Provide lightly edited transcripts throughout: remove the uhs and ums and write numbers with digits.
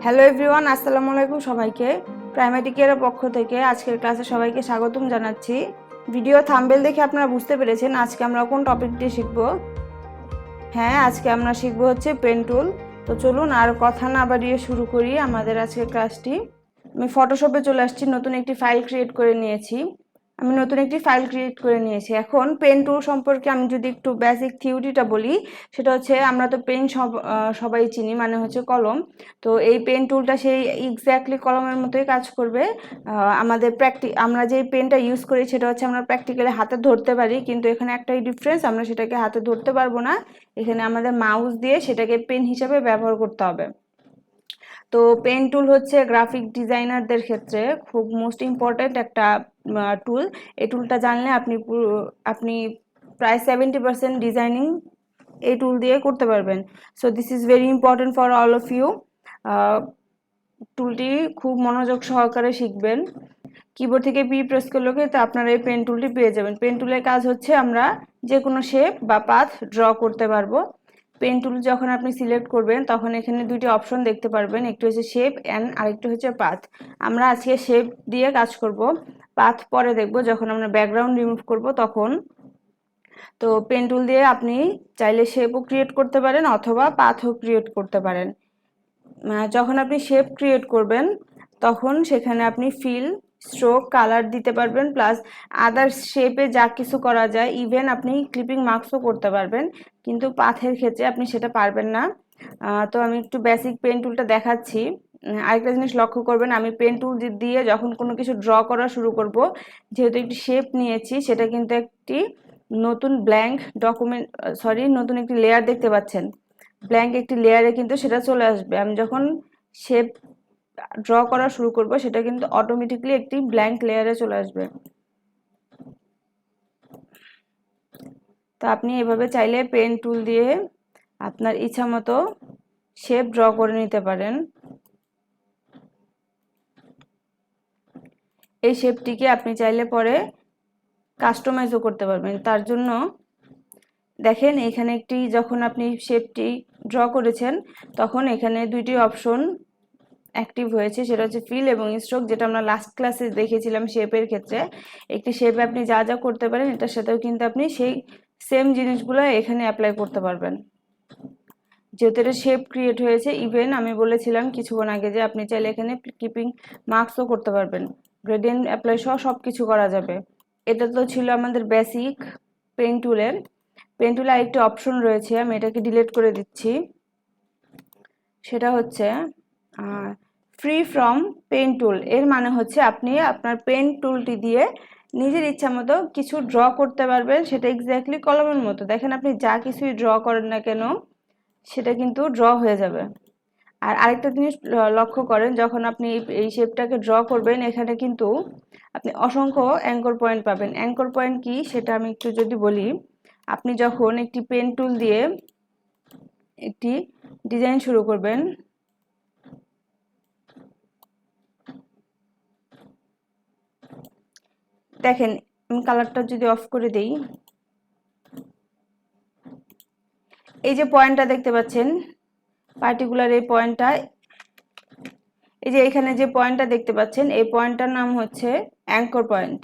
Hello everyone, আসসালামু আলাইকুম সবাইকে। প্রাইমারিকের পক্ষ থেকে আজকের ক্লাসে সবাইকে স্বাগতম জানাচ্ছি। ভিডিও থাম্বনেল দেখে আপনারা বুঝতে পেরেছেন আজকে আমরা কোন টপিকটি শিখব। হ্যাঁ, আজকে আমরা শিখব হচ্ছে পেন টুল। তো চলুন আর কথা না বাড়িয়ে শুরু করি আমাদের আজকের ক্লাসটি। আমি ফটোশপে চলে আসছি, নতুন একটি ফাইল ক্রিয়েট করে নিয়েছি। এখন পেন টুল সম্পর্কে আমি যদি একটু বেসিক থিওরিটা বলি, সেটা হচ্ছে আমরা তো পেন সবাই চিনি, মানে হচ্ছে কলম। তো এই পেন টুলটা সেই এক্স্যাক্টলি কলমের মতোই কাজ করবে। আমরা যে পেনটা ইউজ করি সেটা হচ্ছে আমরা প্র্যাকটিক্যালি হাতে ধরতে পারি, কিন্তু এখানে একটাই ডিফারেন্স, আমরা সেটাকে হাতে ধরতে পারবো না। এখানে আমাদের মাউস দিয়ে সেটাকে পেন হিসাবে ব্যবহার করতে হবে। তো পেন টুল হচ্ছে গ্রাফিক ডিজাইনারদের ক্ষেত্রে খুব মোস্ট ইম্পর্ট্যান্ট একটা টুল। এই টুলটা জানলে আপনি প্রায় 70% ডিজাইনিং এই টুল দিয়ে করতে পারবেন। So this is very important for all of you. টুলটি খুব মনোযোগ সহকারে শিখবেন। কিবোর্ড থেকে পি প্রেস করলে তো আপনারা এই পেন টুলটি পেয়ে যাবেন। পেন টুলের কাজ হচ্ছে আমরা যে কোনো শেপ বা পাথ ড্র করতে পারবো। পেন টুল যখন আপনি সিলেক্ট করবেন তখন এখানে দুইটি অপশন দেখতে পারবেন, একটি হচ্ছে শেপ অ্যান্ড আরেকটি হচ্ছে পাথ। আমরা আজকে শেপ দিয়ে কাজ করব, পাথ পরে দেখব যখন আমরা ব্যাকগ্রাউন্ড রিমুভ করব তখন। তো পেন টুল দিয়ে আপনি চাইলে শেপও ক্রিয়েট করতে পারেন অথবা পাথও ক্রিয়েট করতে পারেন। যখন আপনি শেপ ক্রিয়েট করবেন তখন সেখানে আপনি ফিল, স্ট্রোক, কালার দিতে পারবেন, প্লাস আদার শেপে যা কিছু করা যায়, ইভেন আপনি ক্লিপিং মার্কসও করতে পারবেন, কিন্তু পাথের ক্ষেত্রে আপনি সেটা পারবেন না। তো আমি একটু বেসিক পেন টুলটা দেখাচ্ছি। আরেকটা জিনিস লক্ষ্য করবেন, আমি পেন টুল দিয়ে যখন কোনো কিছু ড্র করা শুরু করব, যেহেতু একটি শেপ নিয়েছি, সেটা কিন্তু একটি নতুন নতুন একটি লেয়ার দেখতে পাচ্ছেন। ব্ল্যাঙ্ক একটি লেয়ারে কিন্তু সেটা চলে আসবে। আমি যখন শেপ ড্র করা শুরু করব সেটা কিন্তু অটোমেটিকলি একটি ব্ল্যাঙ্ক লেয়ারে চলে আসবে। তো আপনি এভাবে চাইলে পেন টুল দিয়ে আপনার ইচ্ছা মতো শেপ ড্র করে নিতে পারেন। এই শেপটিকে আপনি চাইলে পরে কাস্টমাইজও করতে পারবেন। তার জন্য দেখেন এখানে যখন আপনি শেপটি ড্র করেছেন তখন এখানে দুইটি অপশন অ্যাক্টিভ হয়েছে, সেটা হচ্ছে ফিল এবং স্ট্রোক, যেটা আমরা লাস্ট ক্লাসে দেখেছিলাম শেপের ক্ষেত্রে। একটি শেপে আপনি যা যা করতে পারেন এটার সাথেও কিন্তু আপনি সেই সেম জিনিসগুলো এখানে অ্যাপ্লাই করতে পারবেন। যেহেতু এটা শেপ ক্রিয়েট হয়েছে, ইভেন আমি বলেছিলাম কিছুক্ষণ আগে যে আপনি চাইলে এখানে কিপিং মার্কসও করতে পারবেন, গ্রেডিয়েন্ট অ্যাপ্লাই সহ সব কিছু করা যাবে। এটা তো ছিল আমাদের বেসিক পেন টুলের। পেন টুলে আরেকটি অপশন রয়েছে, আমি এটাকে ডিলিট করে দিচ্ছি। সেটা হচ্ছে ফ্রি ফ্রম পেন টুল। এর মানে হচ্ছে আপনি আপনার পেন টুলটি দিয়ে নিজের ইচ্ছা মতো কিছু ড্র করতে পারবেন, সেটা এক্স্যাক্টলি কলমের মতো। দেখেন আপনি যা কিছুই ড্র করেন না কেন সেটা কিন্তু ড্র হয়ে যাবে। আর আরেকটা জিনিস লক্ষ্য করেন, যখন আপনি এই শেপটাকে ড্র করবেন এখানে কিন্তু আপনি অসংখ্য অ্যাঙ্কর পয়েন্ট পাবেন। অ্যাঙ্কর পয়েন্ট কি সেটা আমি একটু যদি বলি, আপনি যখন একটি পেন টুল দিয়ে একটি ডিজাইন শুরু করবেন, দেখেন আমি কালারটা যদি অফ করে দেই, এই যে পয়েন্টটা দেখতে পাচ্ছেন, পার্টিকুলার এই পয়েন্টটা, এই যে এখানে যে পয়েন্টটা দেখতে পাচ্ছেন এই পয়েন্টটার নাম হচ্ছে অ্যাঙ্কর পয়েন্ট।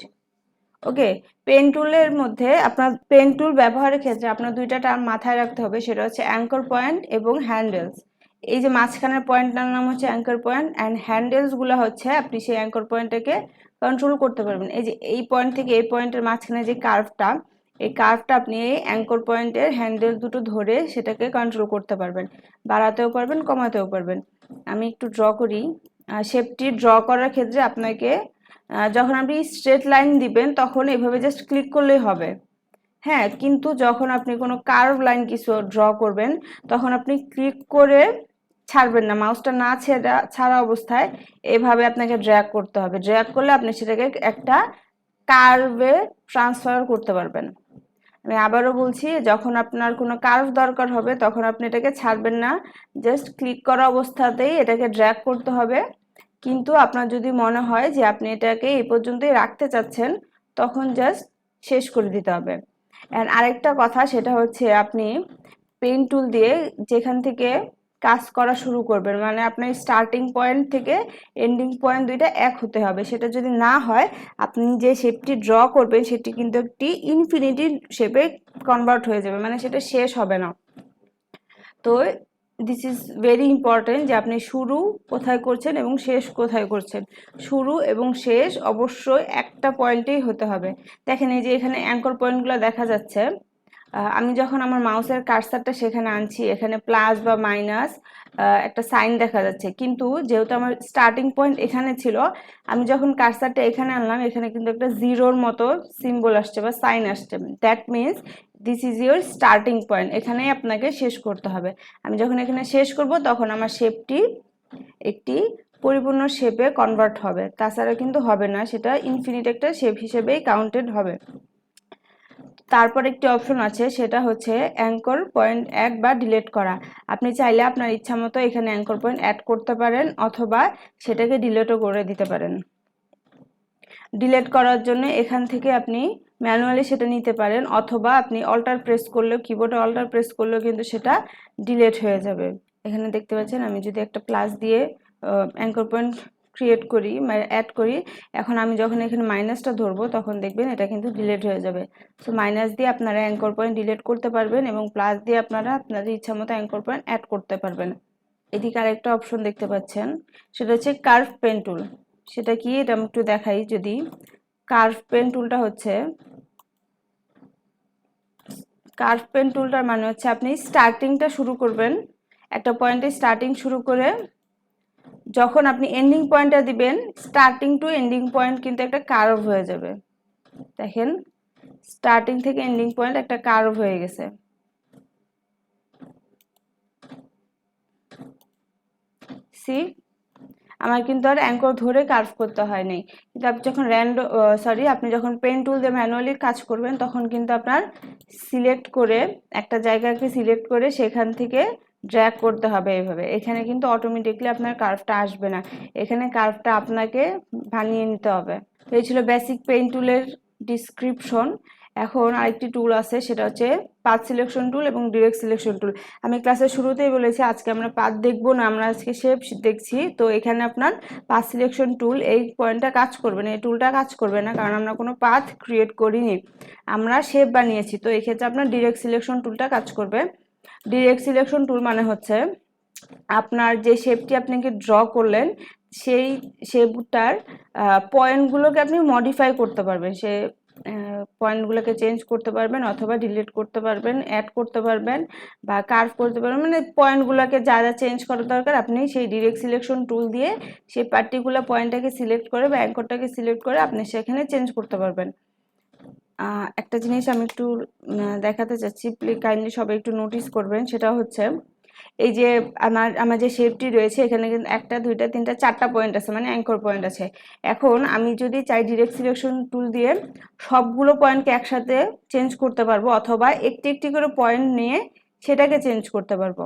ওকে, পেন টুলের মধ্যে আপনার পেন টুল ব্যবহারের ক্ষেত্রে আপনার দুইটা টার্ম মাথায় রাখতে হবে, সেটা হচ্ছে অ্যাঙ্কর পয়েন্ট এবং হ্যান্ডেলস। এই যে মাঝখানের পয়েন্টটার নাম হচ্ছে অ্যাঙ্কর পয়েন্ট, অ্যান্ড হ্যান্ডেলসগুলো হচ্ছে আপনি সেই অ্যাঙ্কর পয়েন্টটাকে কন্ট্রোল করতে পারবেন। এই যে এই পয়েন্ট থেকে এই পয়েন্টের মাঝখানে যে কার্ভটা, এই কার্ভটা আপনি এই অ্যাঙ্কর পয়েন্টের হ্যান্ডেল দুটো ধরে সেটাকে কন্ট্রোল করতে পারবেন, বাড়াতেও পারবেন কমাতেও পারবেন। আমি একটু ড্র করি। শেপটি ড্র করার ক্ষেত্রে আপনাকে যখন আপনি স্ট্রেট লাইন দিবেন তখন এভাবে জাস্ট ক্লিক করলেই হবে। হ্যাঁ, কিন্তু যখন আপনি কোনো কার্ভ লাইন কিছু ড্র করবেন তখন আপনি ক্লিক করে ছাড়বেন না, মাউসটা না ছাড়া অবস্থায় এভাবে আপনাকে ড্র্যাগ করতে হবে। ড্র্যাগ করলে আপনি সেটাকে একটা কার্ভে ট্রান্সফার করতে পারবেন। আমি আবারও বলছি, যখন আপনার কোনো কার্ভ দরকার হবে তখন আপনি এটাকে ছাড়বেন না, জাস্ট ক্লিক করা অবস্থাতেই এটাকে ড্র্যাগ করতে হবে। কিন্তু আপনার যদি মনে হয় যে আপনি এটাকে এই পর্যন্তই রাখতে চাচ্ছেন তখন জাস্ট শেষ করে দিতে হবে। অ্যান্ড আরেকটা কথা, সেটা হচ্ছে আপনি পেন টুল দিয়ে যেখান থেকে কাজ করা শুরু করবেন, মানে আপনার স্টার্টিং পয়েন্ট থেকে এন্ডিং পয়েন্ট দুইটা এক হতে হবে। সেটা যদি না হয় আপনি যে শেপটি ড্র করবেন সেটি কিন্তু একটি ইনফিনিটি শেপে কনভার্ট হয়ে যাবে, মানে সেটা শেষ হবে না। তো দিস ইজ ভেরি ইম্পর্টেন্ট যে আপনি শুরু কোথায় করছেন এবং শেষ কোথায় করছেন। শুরু এবং শেষ অবশ্যই একটা পয়েন্টেই হতে হবে। দেখেন এই যে এখানে অ্যাঙ্কর পয়েন্টগুলো দেখা যাচ্ছে। আমি যখন আমার মাউসের কার্সারটা সেখানে আনছি, এখানে প্লাস বা মাইনাস একটা সাইন দেখা যাচ্ছে, কিন্তু যেহেতু আমার স্টার্টিং পয়েন্ট এখানে ছিল, আমি যখন কার্সারটা এখানে আনলাম এখানে কিন্তু একটা জিরোর মতো সিম্বল আসছে বা সাইন আসছে। That means this is your starting point, এখানেই আপনাকে শেষ করতে হবে। আমি যখন এখানে শেষ করব তখন আমার শেপটি একটি পরিপূর্ণ শেপে কনভার্ট হবে, তাছাড়া কিন্তু হবে না, সেটা ইনফিনিট একটা শেপ হিসেবেই কাউন্টেড হবে। তারপর একটি অপশন আছে, সেটা হচ্ছে অ্যাঙ্কর পয়েন্ট অ্যাড বা ডিলিট করা। আপনি চাইলে আপনার ইচ্ছা মতো এখানে অ্যাঙ্কর পয়েন্ট অ্যাড করতে পারেন অথবা সেটাকে ডিলিটও করে দিতে পারেন। ডিলিট করার জন্য এখান থেকে আপনি ম্যানুয়ালি সেটা নিতে পারেন, অথবা আপনি অল্টার প্রেস করলেও, কিবোর্ডে অল্টার প্রেস করলেও কিন্তু সেটা ডিলিট হয়ে যাবে। এখানে দেখতে পাচ্ছেন আমি যদি একটা প্লাস দিয়ে অ্যাঙ্কর পয়েন্ট ক্রিয়েট করি, অ্যাড করি, এখন আমি যখন এখানে মাইনাসটা ধরবো তখন দেখবেন এটা কিন্তু ডিলিট হয়ে যাবে। সো মাইনাস দিয়ে আপনারা অ্যাঙ্কর পয়েন্ট ডিলিট করতে পারবেন এবং প্লাস দিয়ে আপনারা আপনাদের ইচ্ছা মতো অ্যাঙ্কর পয়েন্ট অ্যাড করতে পারবেন। এদিকে আরেকটা অপশন দেখতে পাচ্ছেন, সেটা হচ্ছে কার্ভ পেন টুল। সেটা কি, এটা আমি একটু দেখাই। যদি কার্ভ পেন টুলটা হচ্ছে, কার্ভ পেন টুলটার মানে হচ্ছে আপনি স্টার্টিংটা শুরু করবেন, একটা পয়েন্টে স্টার্টিং শুরু করে যখন আপনি এন্ডিং পয়েন্টটা দিবেন, স্টার্টিং টু এন্ডিং পয়েন্ট কিন্তু একটা কার্ভ হয়ে যাবে। দেখেন স্টার্টিং থেকে এন্ডিং পয়েন্ট একটা কার্ভ হয়ে গেছে। সি, আমার কিন্তু আর অ্যাঙ্কর ধরে কার্ভ করতে হয় নাই। কিন্তু আপনি যখন আপনি যখন পেন টুল দিয়ে ম্যানুয়ালি কাজ করবেন তখন কিন্তু আপনার সিলেক্ট করে একটা জায়গাকে সিলেক্ট করে সেখান থেকে ড্র্যাগ করতে হবে এইভাবে। এখানে কিন্তু অটোমেটিকলি আপনার কার্ভটা আসবে না, এখানে কার্ভটা আপনাকে বানিয়ে নিতে হবে। তো এই ছিল বেসিক পেন টুলের ডিসক্রিপশন। এখন আরেকটি টুল আছে, সেটা হচ্ছে পাথ সিলেকশন টুল এবং ডিরেক্ট সিলেকশন টুল। আমি ক্লাসের শুরুতেই বলেছি আজকে আমরা পাথ দেখবো না, আমরা আজকে শেপ দেখছি। তো এখানে আপনার পাথ সিলেকশন টুল এই পয়েন্টটা কাজ করবে না, এই টুলটা কাজ করবে না, কারণ আমরা কোনো পাথ ক্রিয়েট করিনি, আমরা শেপ বানিয়েছি। তো এক্ষেত্রে আপনার ডিরেক্ট সিলেকশন টুলটা কাজ করবে। ডিরেক্ট সিলেকশন টুল মানে হচ্ছে আপনার যে শেপটি আপনাকে ড্র করলেন সেই শেপটার পয়েন্টগুলোকে আপনি মডিফাই করতে পারবেন, সে পয়েন্টগুলোকে চেঞ্জ করতে পারবেন অথবা ডিলিট করতে পারবেন, অ্যাড করতে পারবেন বা কার্ভ করতে পারবেন। মানে পয়েন্টগুলোকে যা যা চেঞ্জ করার দরকার আপনি সেই ডিরেক্ট সিলেকশন টুল দিয়ে সেই পার্টিকুলার পয়েন্টটাকে সিলেক্ট করে বা অ্যাঙ্করটাকে সিলেক্ট করে আপনি সেখানে চেঞ্জ করতে পারবেন। একটা জিনিস আমি একটু দেখাতে চাচ্ছি, প্লিজ কাইন্ডলি সবাই একটু নোটিস করবেন। সেটা হচ্ছে এই যে আমার যে শেপটি রয়েছে এখানে কিন্তু একটা, দুইটা, তিনটা, চারটা পয়েন্ট আছে, মানে অ্যাঙ্কর পয়েন্ট আছে। এখন আমি যদি চাই ডিরেক্ট সিলেকশন টুল দিয়ে সবগুলো পয়েন্টকে একসাথে চেঞ্জ করতে পারবো, অথবা একটি একটি করে পয়েন্ট নিয়ে সেটাকে চেঞ্জ করতে পারবো।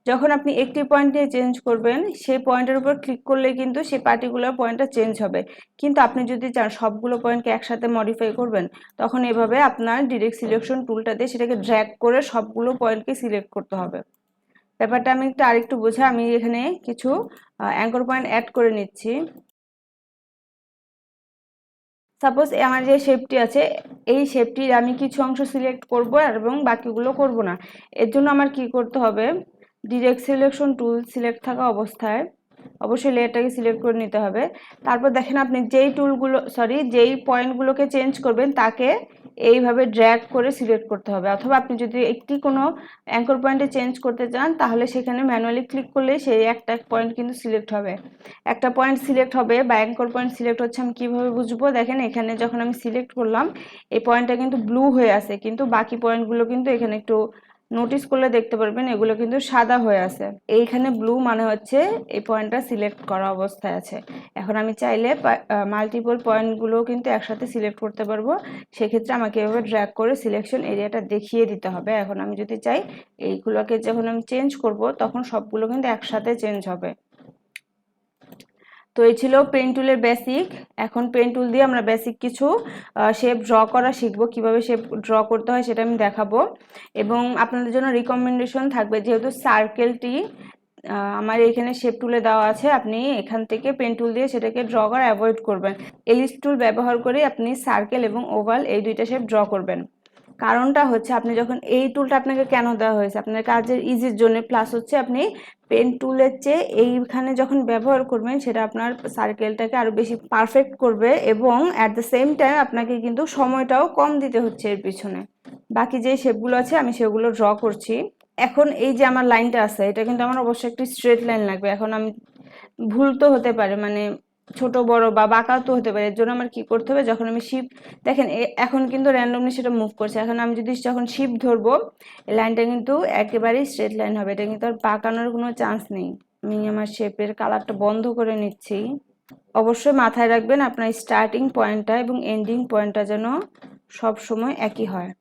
যখন আপনি একটি পয়েন্ট নিয়ে চেঞ্জ করবেন সেই পয়েন্টের উপর ক্লিক করলে কিন্তু সেই পার্টিকুলার পয়েন্টটা চেঞ্জ হবে। কিন্তু আপনি যদি চান সবগুলো পয়েন্টকে একসাথে মডিফাই করবেন, তখন এভাবে আপনার ডিরেক্ট সিলেকশন টুলটা দিয়ে সেটাকে ড্র্যাগ করে সবগুলো পয়েন্টকে সিলেক্ট করতে হবে। ব্যাপারটা আমি একটু আরেকটু বোঝাই। আমি এখানে কিছু অ্যাঙ্কর পয়েন্ট অ্যাড করে নিচ্ছি। সাপোজ আমার যে শেপটি আছে এই শেপটির আমি কিছু অংশ সিলেক্ট করব এবং বাকিগুলো করব না। এর জন্য আমার কি করতে হবে, ডিরেক্ট সিলেকশন টুল সিলেক্ট থাকা অবস্থায় অবশ্যই লেয়ারটাকে সিলেক্ট করে নিতে হবে। তারপর দেখেন আপনি যেই পয়েন্টগুলোকে চেঞ্জ করবেন তাকে এইভাবে ড্র্যাগ করে সিলেক্ট করতে হবে, অথবা আপনি যদি একটি কোনো অ্যাঙ্কর পয়েন্টে চেঞ্জ করতে চান তাহলে সেখানে ম্যানুয়ালি ক্লিক করলে সেই একটা পয়েন্ট কিন্তু সিলেক্ট হবে। একটা পয়েন্ট সিলেক্ট হবে বা অ্যাঙ্কর পয়েন্ট সিলেক্ট হচ্ছে আমি কিভাবে বুঝবো, দেখেন এখানে যখন আমি সিলেক্ট করলাম এই পয়েন্টটা কিন্তু ব্লু হয়ে আছে, কিন্তু বাকি পয়েন্টগুলো কিন্তু এখানে একটু নোটিস করলে দেখতে পারবেন এগুলো কিন্তু সাদা হয়ে আছে। এইখানে ব্লু মানে হচ্ছে এই পয়েন্টটা সিলেক্ট করা অবস্থায় আছে। এখন আমি চাইলে মাল্টিপল পয়েন্টগুলো কিন্তু একসাথে সিলেক্ট করতে পারবো, সেক্ষেত্রে আমাকে এভাবে ড্র্যাগ করে সিলেকশন এরিয়াটা দেখিয়ে দিতে হবে। এখন আমি যদি চাই এইগুলোকে যখন আমি চেঞ্জ করব তখন সবগুলো কিন্তু একসাথে চেঞ্জ হবে। তো এই ছিল পেন টুলের বেসিক। এখন পেন টুল দিয়ে আমরা বেসিক কিছু শেপ ড্র করা শিখব, কিভাবে শেপ ড্র করতে হয় সেটা আমি দেখাবো। এবং আপনাদের জন্য রিকমেন্ডেশন থাকবে, যেহেতু সার্কেলটি আমার এখানে শেপ টুলে দেওয়া আছে, আপনি এখান থেকে পেন টুল দিয়ে সেটাকে ড্র করা অ্যাভয়েড করবেন। এলিপ্স টুল ব্যবহার করে আপনি সার্কেল এবং ওভাল এই দুইটা শেপ ড্র করবেন। কারণটা হচ্ছে আপনি যখন এই টুলটা আপনাকে কেন দেওয়া হয়েছে, আপনার কাজের ইজির জন্য, প্লাস হচ্ছে আপনি পেন টুলের চেয়ে এইখানে যখন ব্যবহার করবেন সেটা আপনার সার্কেলটাকে আরও বেশি পারফেক্ট করবে এবং অ্যাট দ্য সেম টাইম আপনাকে কিন্তু সময়টাও কম দিতে হচ্ছে এর পিছনে। বাকি যে শেপগুলো আছে আমি সেগুলো ড্র করছি। এখন এই যে আমার লাইনটা আছে এটা কিন্তু আমার অবশ্যই একটি স্ট্রেট লাইন লাগবে। এখন আমি ভুল তো হতে পারে, মানে ছোট বড় বা বাঁকাও তো হতে পারে। এর জন্য আমার কি করতে হবে, যখন আমি শিপ দেখেন এখন কিন্তু র্যান্ডমলি সেটা মুভ করছে, এখন আমি যদি যখন শিপ ধরবো এই লাইনটা কিন্তু একেবারেই স্ট্রেট লাইন হবে, এটা কিন্তু আর বাঁকানোর কোনো চান্স নেই। আমি আমার শেপের কালারটা বন্ধ করে নিচ্ছি। অবশ্যই মাথায় রাখবেন আপনার স্টার্টিং পয়েন্টটা এবং এন্ডিং পয়েন্টটা যেন সব সময় একই হয়,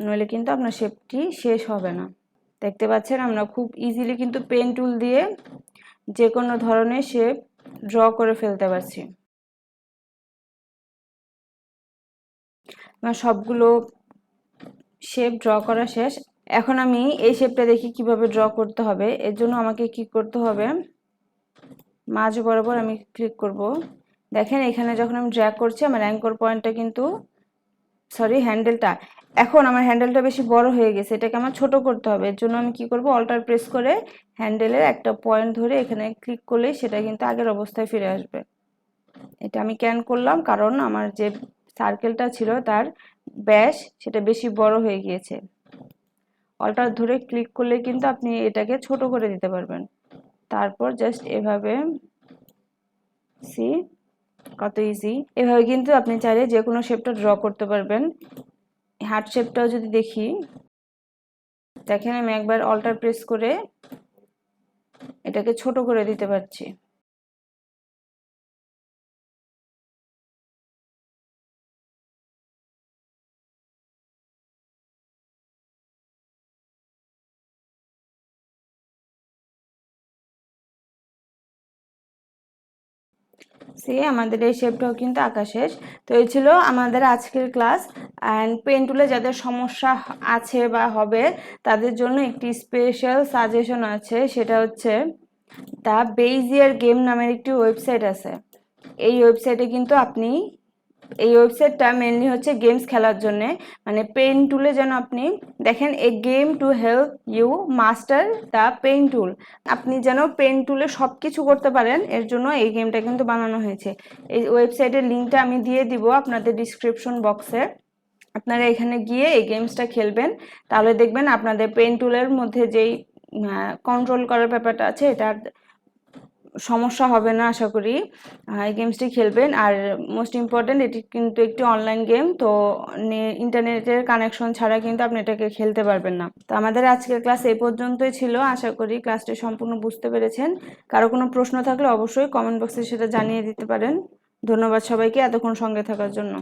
নইলে কিন্তু আপনার শেপটি শেষ হবে না। দেখতে পাচ্ছেন আমরা খুব ইজিলি কিন্তু পেন টুল দিয়ে যে কোনো ধরনের শেপ ড্র করে ফেলতে পারছি। আমার সবগুলো শেপ ড্র করা শেষ। এখন আমি এই শেপটা দেখি কিভাবে ড্র করতে হবে। এর জন্য আমাকে কি করতে হবে, মাঝ বরাবর আমি ক্লিক করব। দেখেন এখানে যখন আমি ড্র্যাগ করছি আমার অ্যাঙ্কর পয়েন্টটা কিন্তু হ্যান্ডেলটা, এখন আমার হ্যান্ডেলটা বেশি বড় হয়ে গেছে, এটাকে আমার ছোট করতে হবে। এর জন্য আমি কি করব, অল্টার প্রেস করে হ্যান্ডেলের একটা পয়েন্ট ধরে এখানে ক্লিক করলেই সেটা কিন্তু আগের অবস্থায় ফিরে আসবে। এটা আমি ক্যান করলাম কারণ আমার যে সার্কেলটা ছিল তার ব্যাস সেটা বেশি বড় হয়ে গিয়েছে। অল্টার ধরে ক্লিক করলে কিন্তু আপনি এটাকে ছোট করে দিতে পারবেন। তারপর জাস্ট এভাবে, সি কত ইজি, এভাবে কিন্তু আপনি চাইলে যে কোনো শেপটা ড্র করতে পারবেন। হার্ট শেপটাও যদি দেখি, দেখেন আমি একবার অল্টার প্রেস করে এটাকে ছোট করে দিতে পারছি। সে আমাদের এই শেপটাও কিন্তু আঁকা শেষ। তো এই ছিল আমাদের আজকের ক্লাস। অ্যান্ড পেন টুলে যাদের সমস্যা আছে বা হবে তাদের জন্য একটি স্পেশাল সাজেশন আছে, সেটা হচ্ছে দ্য বেইজিয়ার গেম নামের একটি ওয়েবসাইট আছে। এই ওয়েবসাইটে কিন্তু আপনি, এই ওয়েবসাইটটা মেনলি হচ্ছে গেমস খেলার জন্য, মানে পেন টুলে যেন আপনি দেখেন a game to help you master the pen tool, আপনি যেন পেন টুলে সব কিছু করতে পারেন, এর জন্য এই গেমটা কিন্তু বানানো হয়েছে। এই ওয়েবসাইটের লিঙ্কটা আমি দিয়ে দিব আপনাদের ডিসক্রিপশন বক্সে। আপনারা এখানে গিয়ে এই গেমসটা খেলবেন, তাহলে দেখবেন আপনাদের পেন টুলের মধ্যে যেই কন্ট্রোল করার ব্যাপারটা আছে এটা সমস্যা হবে না আশা করি। এই গেমসটি খেলবেন। আর মোস্ট ইম্পর্ট্যান্ট এটি কিন্তু একটি অনলাইন গেম, তো ইন্টারনেটের কানেকশন ছাড়া কিন্তু আপনি এটাকে খেলতে পারবেন না। তো আমাদের আজকের ক্লাস এই পর্যন্তই ছিল, আশা করি ক্লাসটি সম্পূর্ণ বুঝতে পেরেছেন। কারো কোনো প্রশ্ন থাকলে অবশ্যই কমেন্ট বক্সে সেটা জানিয়ে দিতে পারেন। ধন্যবাদ সবাইকে এতক্ষণ সঙ্গে থাকার জন্য।